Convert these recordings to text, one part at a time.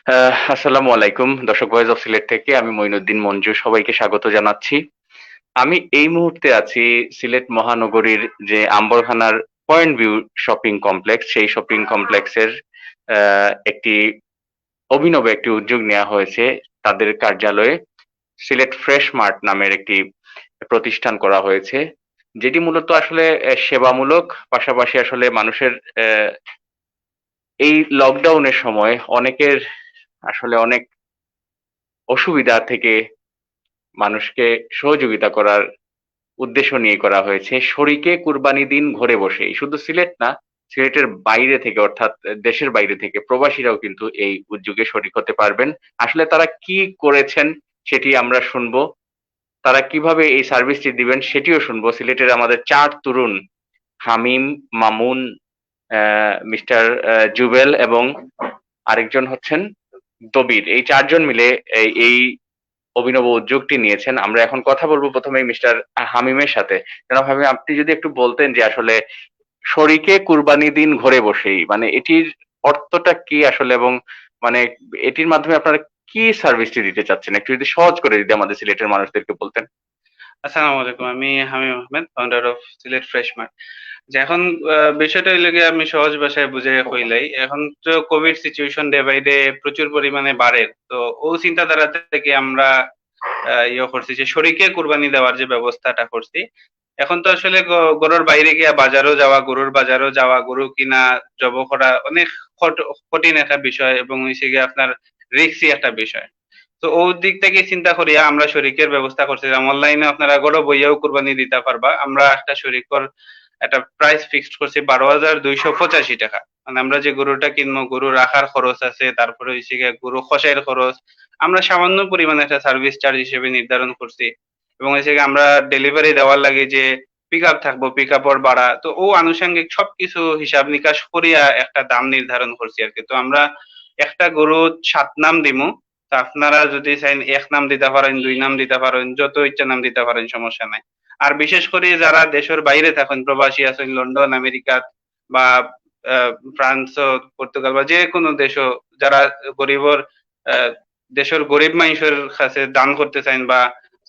আসসালামু আলাইকুম দর্শক, ভয়েস অফ সিলেট থেকে আমি মঈনুদ্দিন মঞ্জু সবাইকে স্বাগত জানাচ্ছি। আমি এই মুহূর্তে আছি সিলেট মহানগরীর যে আম্বরখানার পয়েন্ট ভিউ শপিং কমপ্লেক্স, সেই শপিং কমপ্লেক্সের একটি অভিনব একটি উদ্যোগ নেওয়া হয়েছে। তাদের কার্যালয়ে সিলেট ফ্রেশ মার্ট নামের একটি প্রতিষ্ঠান করা হয়েছে, যেটি মূলত আসলে সেবামূলক, পাশাপাশি আসলে মানুষের এই লকডাউনের সময় অনেকের আসলে অনেক অসুবিধা থেকে মানুষকে সহযোগিতা করার উদ্দেশ্য নিয়ে করা হয়েছে। শরীকে কুরবানি দিন ঘরে বসেই, শুধু সিলেট না, সিলেটের বাইরে থেকে অর্থাৎ দেশের বাইরে থেকে প্রবাসীরাও কিন্তু এই উদ্যোগে শরিক হতে পারবেন। আসলে তারা কি করেছেন সেটি আমরা শুনবো, তারা কিভাবে এই সার্ভিসটি দিবেন সেটিও শুনবো। সিলেটের আমাদের ৪ তরুণ, হামিম, মামুন, মিস্টার জুবেল এবং আরেকজন হচ্ছেন দবির, এই ৪ জন মিলে এই অভিনব উদ্যোগটি নিয়েছেন। আমরা এখন কথা বলবো প্রথমেই মিস্টার হামিমের সাথে। জনাব হামিম, আপনি যদি একটু বলতেন যে আসলে শরীকে কুরবানি দিন ঘরে বসেই, মানে এটির অর্থটা কি আসলে, এবং মানে এটির মাধ্যমে আপনারা কি সার্ভিসটি দিতে চাচ্ছেন, একটু যদি সহজ করে যদি আমাদের সিলেটের মানুষদেরকে বলতেন। আসসালামু আলাইকুম। আমি Hamim Ahmed, founder of Sylhet fresh mart. যে এখন বিষয়টা হইলো গিয়ে আমি সহজ ভাষায় বুঝাইয়া কইলাই। এখন তো Covid situation day by day প্রচুর পরিমাণে বাড়ে। তো ও চিন্তাধারা থেকে আমরা করছি যে শরীকে কুরবানি দেওয়ার যে ব্যবস্থাটা করছি। এখন তো আসলে গরুর বাইরে গিয়া বাজারও যাওয়া, গরুর বাজারও যাওয়া, গরু কিনা, জব করা অনেক কঠিন একটা বিষয় এবং হইছে গিয়ে আপনার রিস্কি একটা বিষয়। তো ও দিক থেকে চিন্তা করিয়া আমরা শরীকের ব্যবস্থা করছিলাম। অনলাইনে আপনারা ঘরে বইয়াও কুরবানি দিতে পারবা। আমরা একটা শরীকর একটা প্রাইস ফিক্সড করছি ১২,২৮৫ টাকা। মানে আমরা যে গরুটা কিনবো, গরু রাখার খরচ আছে, তারপরে হইছে গিয়ে গরু কষাইয়ের খরচ। আমরা সামান্য পরিমাণে একটা সার্ভিস চার্জ হিসেবে নির্ধারণ করছি। এবং হইছে গিয়ে আমরা ডেলিভারি দেওয়ার লাগে যে পিকআপ থাকবো, পিকআপের ভাড়া। তো ও আনুষঙ্গিক সবকিছু হিসাব নিকাশ করিয়া একটা দাম নির্ধারণ করছি আরকি। তো আমরা একটা গরু ৭ নাম দিমু। তো আপনারা যদি চাইন ১ নাম দিতে পারেন, ২ নাম দিতে পারেন, যত ইচ্ছা নাম দিতে পারেন, সমস্যা নাই। আর বিশেষ করে যারা দেশের বাইরে থাকেন, প্রবাসী আছেন লন্ডন, আমেরিকা বা আ ফ্রান্স, পর্তুগাল বা যেকোনো দেশও, যারা গরিবর আ দেশের গরিব মাইনষের কাছে দান করতে চাইন বা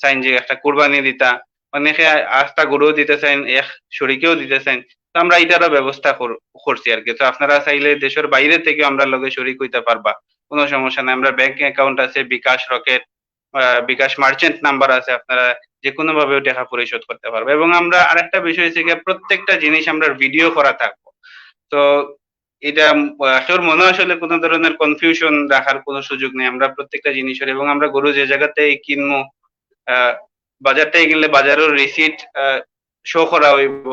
চাইন যে একটা কুরবানি দিতা, অনেকে আস্তা গরুও দিতে চাইন, এক শরীকেও দিতে চাইন। তো আমরা এটারও ব্যবস্থা করছি আরকি। তো আপনারা চাইলে দেশের বাইরে থেকেও আমরা লগে শরিক হইতে পারবা। কোনো সমস্যা নাই। আমরা ব্যাংক অ্যাকাউন্ট আছে, বিকাশ, রকেট, বিকাশ মার্চেন্ট নাম্বার আছে। আপনারা যেকোনো ভাবেও টাকা পরিশোধ করতে পারবেন। এবং আমরা আরেকটা বিষয় হচ্ছে গিয়ে প্রত্যেকটা জিনিস আমরা ভিডিও করা থাকবো। তো এটা কেউর মনে আসলে কোনো ধরনের কনফিউশন রাখার কোনো সুযোগ নেই। আমরা প্রত্যেকটা জিনিসের, এবং আমরা গরু যে জায়গাতেই কিনবো, আ বাজার থেকে কিনলে বাজারের রিসিট শো করা হইব।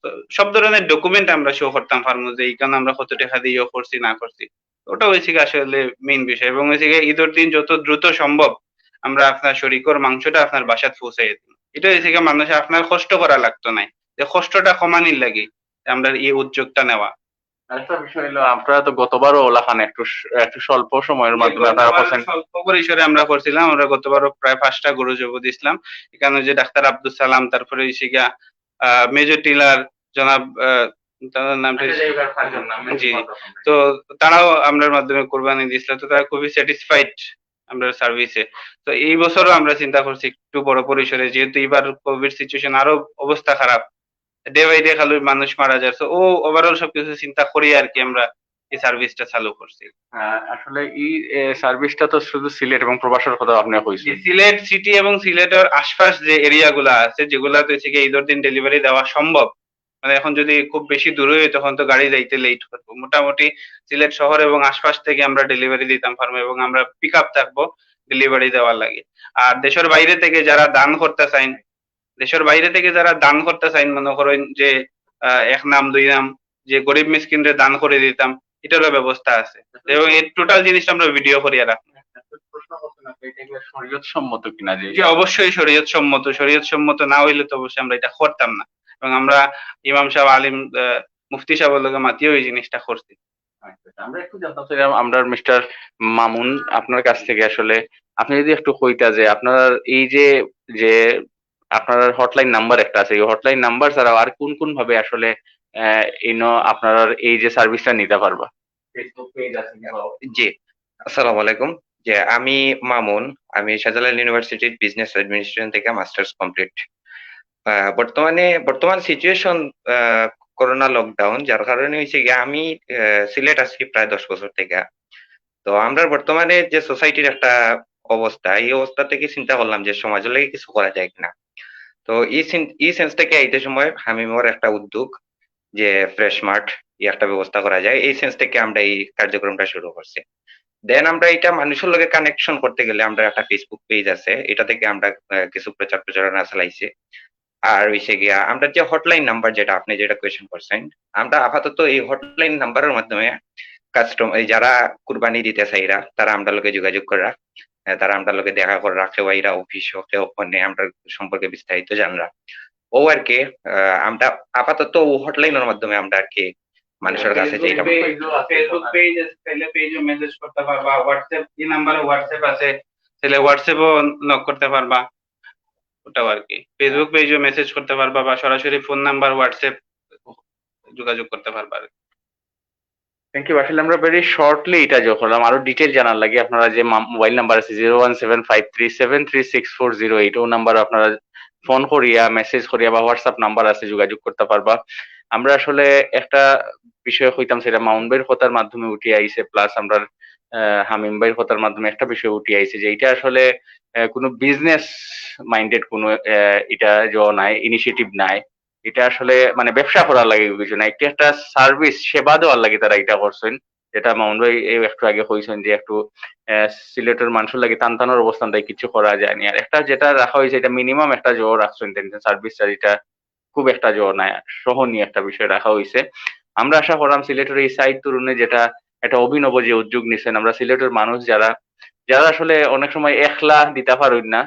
তো সব ধরনের ডকুমেন্ট আমরা শো করতাম পারবো যে এইখানে আমরা কত টাকা দিয়ে করছি না করছি। ওটা হইছে গিয়ে আসলে মেইন বিষয়। এবং হইছে গিয়ে ঈদের দিন যত দ্রুত সম্ভব আমরা আপনার শরীকর মাংসটা আপনার বাসাত পৌঁছাইয়া দিই। এটা হইছে গিয়ে মানুষে আপনার কষ্ট করা লাগতো নাই। যে কষ্টটা কমানির লাগি আমরা এই উদ্যোগটা নেওয়া। আরেকটা বিষয় হলো, আপনারা তো গতবারও ওলাখান একটু একটু স্বল্প সময়ের মাধ্যমে আপনারা গতবার করছেন। স্বল্প পরিসরে আমরা করছিলাম। আমরা গতবারও প্রায় ৫ টা গরু জব দিছিলাম। এখানে যে ডাক্তার আব্দুল সালাম, তারপরে হইছে গিয়া মেজর টিলার জনাব, তার নামটা জি। তো তারাও আমরার মাধ্যমে কোরবানি দিছিল। তো তারা খুবই স্যাটিসফাইড আমরার সার্ভিসে। তো এই বছরও আমরা চিন্তা করছি একটু বড় পরিসরে, যেহেতু এবার কোভিড সিচুয়েশন আরো অবস্থা খারাপ। ডে বাই ডে খালি মানুষ মারা যাচ্ছে। ও ওভারঅল সবকিছু চিন্তা করেই আরকি আমরা এই সার্ভিসটা চালু করছি। আসলে এই সার্ভিসটা তো শুধু সিলেট এবং প্রবাসের কথা আপনি জি, কইছেন। সিলেট সিটি এবং সিলেটের আশপাশ যে এরিয়া গুলা আছে, যেগুলাতে হচ্ছে গিয়ে ঈদের দিন ডেলিভারি দেওয়া সম্ভব। মানে এখন যদি খুব বেশি দূরে হয় তখন তো গাড়ি যাইতে লেট করবো। মোটামুটি সিলেট শহর এবং আশপাশ থেকে আমরা ডেলিভারি দিতাম পারবো, এবং আমরা পিকআপ থাকবো ডেলিভারি দেওয়ার লাগে। আর দেশের বাইরে থেকে যারা দান করতে চাইন, দেশের বাইরে থেকে যারা দান করতে চাইন, মনে করেন যে ১ নাম ২ নাম, যে গরিব মিসকিনরে দান করে দিতাম, এটারও ব্যবস্থা আছে। এবং এই টোটাল জিনিসটা আমরা ভিডিও করিয়া রাখবো। প্রশ্ন করছেন আপনি, এটা এগুলো শরীয়ত সম্মত কিনা, যে জি, অবশ্যই শরীয়ত সম্মত। শরীয়ত সম্মত না হইলে তো অবশ্যই আমরা এটা করতাম না। এবং আমরা ইমাম সাহেব, আলিম, মুফতি সাহেবের লগে মাতিয়েও এই জিনিসটা করছি। আচ্ছা, আমরা একটু জানতে চাইলাম, আমরা মিস্টার মামুন আপনার কাছ থেকে আসলে আপনি যদি একটু কইতা যে আপনার এই যে যে আপনার হটলাইন নাম্বার একটা আছে, এই হটলাইন নাম্বার ছাড়াও আর কোন কোন ভাবে আসলে আপনার এই যে সার্ভিসটা নিতে পারবা। ফেসবুক পেজ আছে কিংবা জি। আসসালামু আলাইকুম। যে আমি মামুন, আমি শাহজালাল ইউনিভার্সিটির বিজনেস অ্যাডমিনিস্ট্রেশন থেকে মাস্টার্স কমপ্লিট। বর্তমান সিচুয়েশন আ করোনা লকডাউন যার কারণে হইছে গিয়া আমি সিলেট আছি প্রায় ১০ বছর থেকে। তো আমরা বর্তমানে যে সোসাইটির একটা অবস্থা, এই অবস্থা থেকে চিন্তা করলাম যে সমাজের লাগি কিছু করা যায় কিনা। তো এই সেন্স থেকে আইতে সময় হামিমর একটা উদ্যোগ যে ফ্রেশ মার্ট একটা ব্যবস্থা করা যায়। এই সেন্স থেকে আমরা এই কার্যক্রমটা শুরু করছি। দেন আমরা এটা মানুষের লগে কানেকশন করতে গেলে আমরা একটা ফেসবুক পেজ আছে। এটা থেকে আমরা কিছু প্রচার প্রচারণা চালাইছি। আর হইছে গিয়া আমরা যে হটলাইন নাম্বার যেটা আপনি যেটা কোয়েশ্চেন করছেন, আমরা আপাতত এই হটলাইন নাম্বারের মাধ্যমে এই যারা কুরবানি দিতে চাইরা তারা আমরা লগে যোগাযোগ কইরা তারা আমরা লগে দেখা কইরা কেউ আইরা অফিসও কেউ ফোনে আমরা সম্পর্কে বিস্তারিত জানরা। ও আরকি আমরা আপাতত ও হটলাইনের মাধ্যমে আমরা আরকি মানুষের কাছে যাইতাম। ফেসবুক পেজ আছে, চাইলে পেজে মেসেজ করতে পারবা। হোয়াটসঅ্যাপ এই নাম্বারে হোয়াটসঅ্যাপ আছে, চাইলে হোয়াটসঅ্যাপও নক করতে পারবা। ওটাও আরকি। ফেসবুক পেজেও মেসেজ করতে পারবা বা সরাসরি ফোন নাম্বার হোয়াটসঅ্যাপ যোগাযোগ করতে পারবা আরকি। Thank you. আসলে আমরা ভেরি শর্টলি এটা করলাম। আরো ডিটেইল জানার লাগে আপনারা যে মোবাইল নাম্বার আছে 01753736408 ও নাম্বার আপনারা ফোন করিয়া মেসেজ করিয়া বা হোয়াটসঅ্যাপ নাম্বার আছে যোগাযোগ করতে পারবা। আমরা আসলে একটা বিষয় কইতাম সেটা মাউন্ট ভাইয়ের কথার মাধ্যমে উঠে আইছে, প্লাস আমরা হামিম ভাইয়ের কথার মাধ্যমে একটা বিষয় উঠে আইছে যে এটা আসলে কোনো বিজনেস মাইন্ডেড কোনো এটা নাই, ইনিশিয়েটিভ নাই। এটা আসলে মানে ব্যবসা করার লাগে কিছু না, একটি একটা সার্ভিস সেবা দেওয়ার লাগে তারা এটা করছেন। যেটা মামুন ভাই এই একটু আগে কইছেন যে একটু সিলেটের মানুষের লাগে টানটানোর অবস্থানটাই কিছু করা যায়নি। আর একটা যেটা রাখা হয়েছে এটা মিনিমাম একটা জোর রাখছেন সার্ভিস চার্জ, এটা খুব একটা জোর নাই, সহনীয় একটা বিষয় রাখা হয়েছে। আমরা আশা করলাম সিলেটের এই সাইড তরুণে যেটা একটা অভিনব যে উদ্যোগ নিছেন, আমরা সিলেটের মানুষ যারা যারা আসলে অনেক সময় একলা দিতে পারেন না,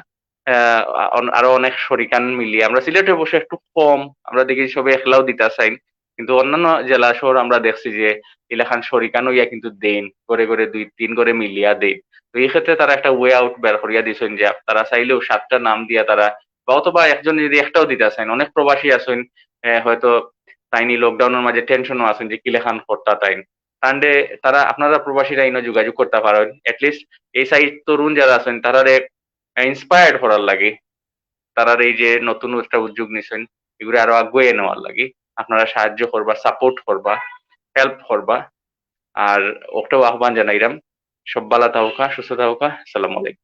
আরো অনেক শরিকান মিলিয়ে আমরা সিলেটে বসে একটু কম আমরা দেখি সবাই একলাও দিতে চাই, কিন্তু অন্যান্য জেলা শহর আমরা দেখছি যে এলাকান শরিকান হইয়া কিন্তু দেন করে করে ২-৩ করে মিলিয়া দেন। তো এই ক্ষেত্রে তারা একটা ওয়ে আউট বের করিয়া দিয়েছেন যে তারা চাইলেও ৭টা নাম দিয়া তারা বা অথবা একজন যদি একটাও দিতে চান, অনেক প্রবাসী আছেন হয়তো তাইনি লকডাউনের মাঝে টেনশনও আছেন যে কিলেখান করতা তাইন তান্ডে তারা আপনারা প্রবাসীরা ইনো যোগাযোগ করতে পারেন। এটলিস্ট এই সাইড তরুণ যারা আছেন তারারে ইন্সপায়ার্ড করার লাগে, তারার এই যে নতুন একটা উদ্যোগ নিছেন এগুলো আরো আগুয়ে নেওয়ার লাগে আপনারা সাহায্য করবা, সাপোর্ট করবা, হেল্প করবা। আর ওটাও আহ্বান জানাইলাম, সব ভালো থাকুকা, সুস্থ থাকুকা। আসসালামু আলাইকুম।